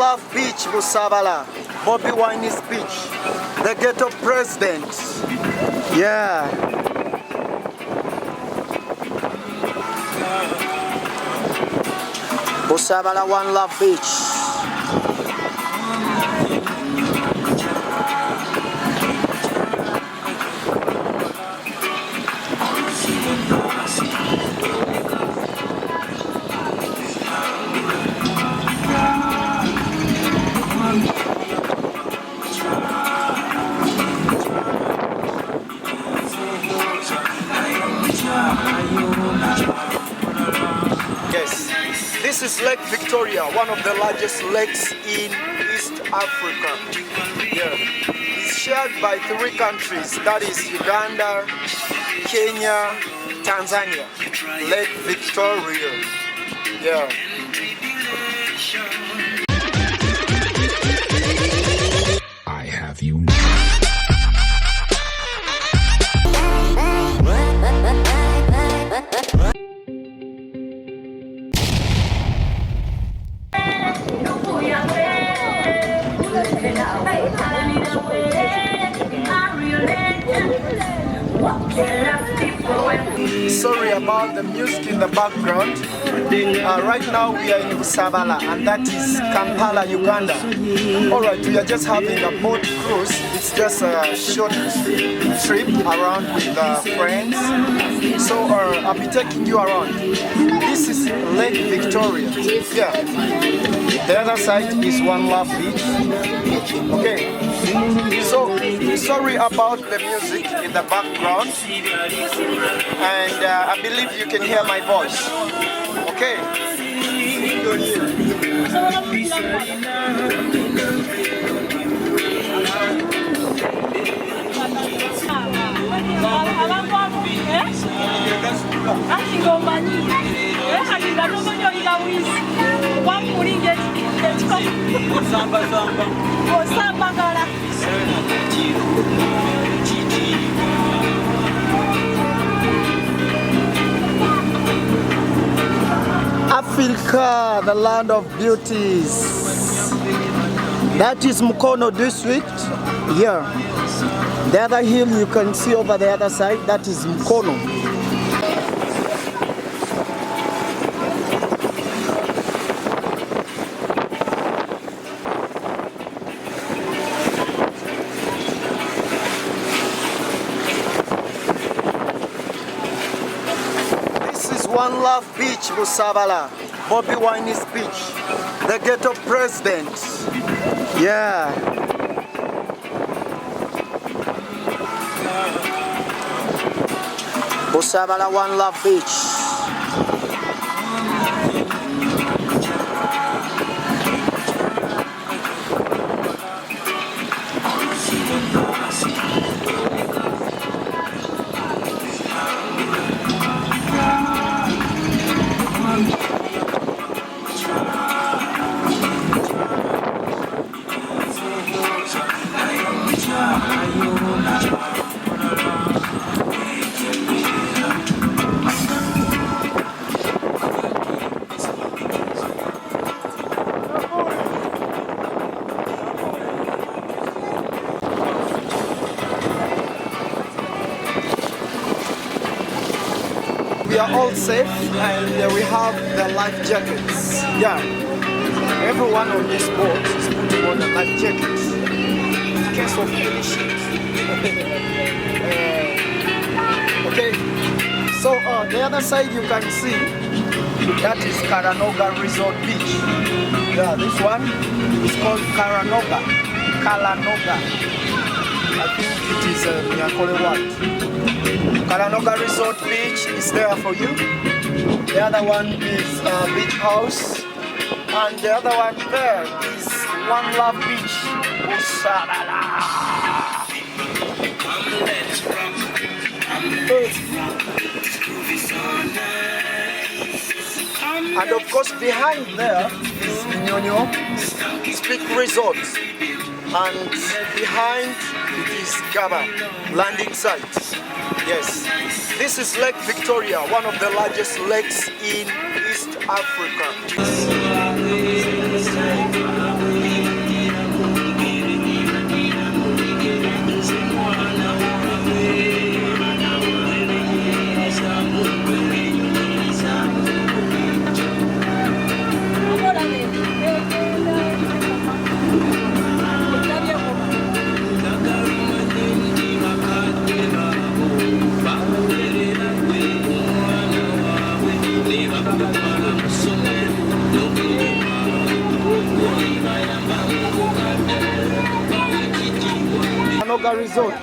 Love Beach, Busabala. Bobiwine's beach. The ghetto president. Yeah. Busabala One Love Beach. Yes, this is Lake Victoria, one of the largest lakes in East Africa. Yeah. It's shared by 3 countries, that is Uganda, Kenya, Tanzania. Lake Victoria. Yeah. I have you. Sorry about the music in the background. Right now we are in Busabala, and that is Kampala, Uganda. Alright, we are just having a boat cruise. It's just a short trip around with friends. So I'll be taking you around. This is Lake Victoria. Yeah. The other side is One Love Beach. Okay. So sorry about the music in the background, and I believe you can hear my voice. Okay. Africa, the land of beauties. That is Mukono district. Here. The other hill you can see over the other side, that is Mukono. One Love Beach, Busabala. Bobiwine's beach. The ghetto president. Yeah. Busabala One Love Beach. We are all safe, and we have the life jackets. Yeah, everyone on this boat is putting on a life jacket in case of any ships. Okay, so the other side you can see, that is Kalanoga Resort Beach. Yeah, this one is called Kalanoga. I think it is Nyakole what? Kalanoga Resort Beach is there for you. The other one is Beach House, and the other one there is One Love Beach, Busabala. And of course behind there is Nyonyo Speak Resort, and behind it is Gaba landing site. Yes, this is Lake Victoria, one of the largest lakes in East Africa. Kayanoga Resort.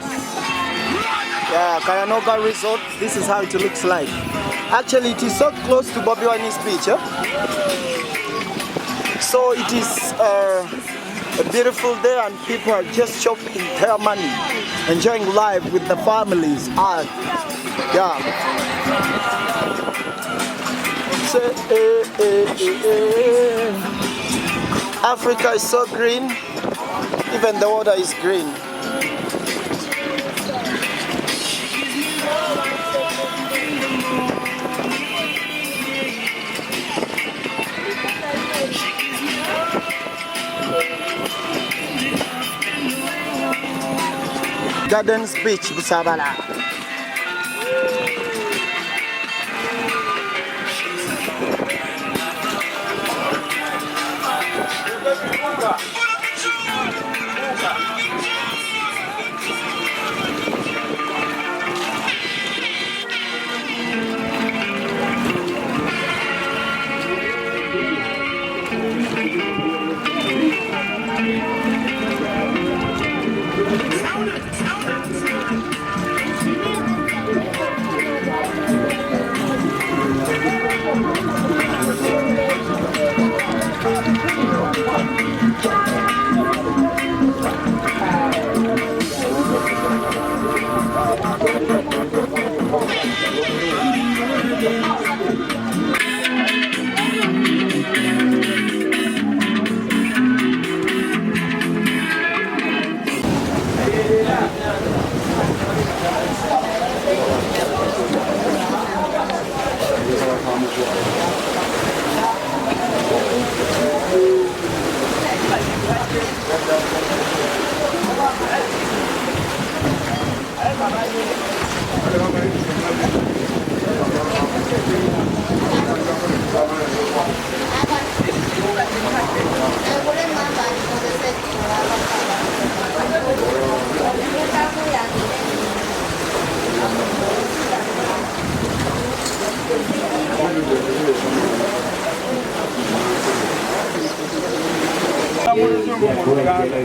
Yeah, Kayanoga Resort. This is how it looks like. Actually, it is so close to Bobiwine's beach. So it is a beautiful day, and people are just shopping their money, enjoying life with the families. Yeah. So, Africa is so green, even the water is green. Gardens Beach, Busabala.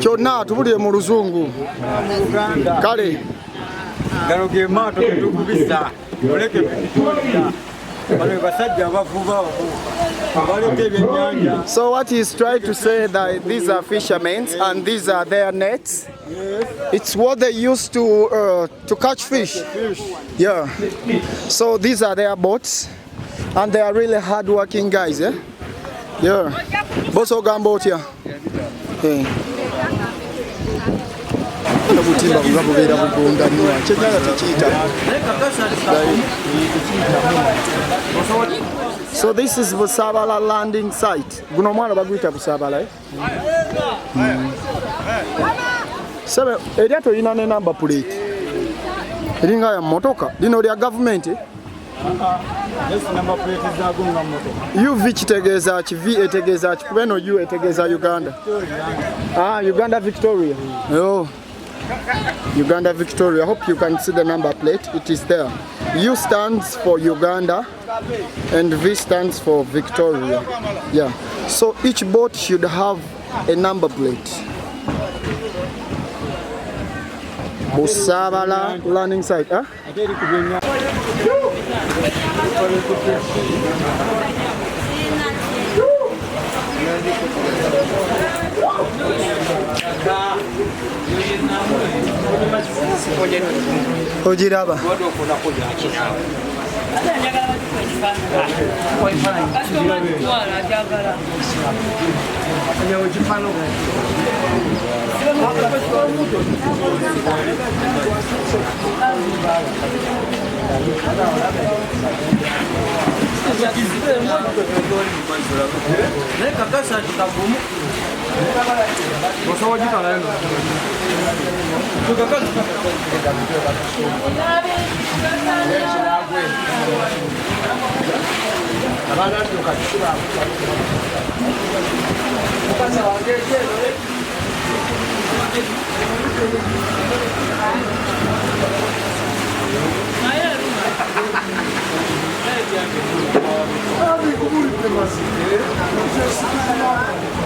Kyonna tubulire mu luzungu kale galoge maato tetugubisa oleke Victoria bale basajja bavuba balete ebyennyanja. So what he's trying to say that these are fishermen and these are their nets. It's what they use to catch fish. Yeah. So these are their boats, and they are really hard-working guys. Yeah. Boss ogamba otya? Butimba bubeera bugonda nnyo kyenyala tekiyita. So this is Busabala landing site. Guno omwana baguyita Busabala. Sebe eryato lirina ne number plate eringa ya motoka lino lya government. UV kitegeeza ki, V etegeeza ki, kubeno U etegeeza Uganda. Uganda Victoria. Oh. Uganda Victoria. I hope you can see the number plate. It is there. U stands for Uganda and V stands for Victoria. Yeah. So each boat should have a number plate. Busabala landing site. Ojiraba.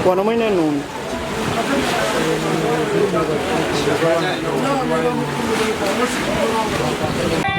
Wano mwine nuni. No.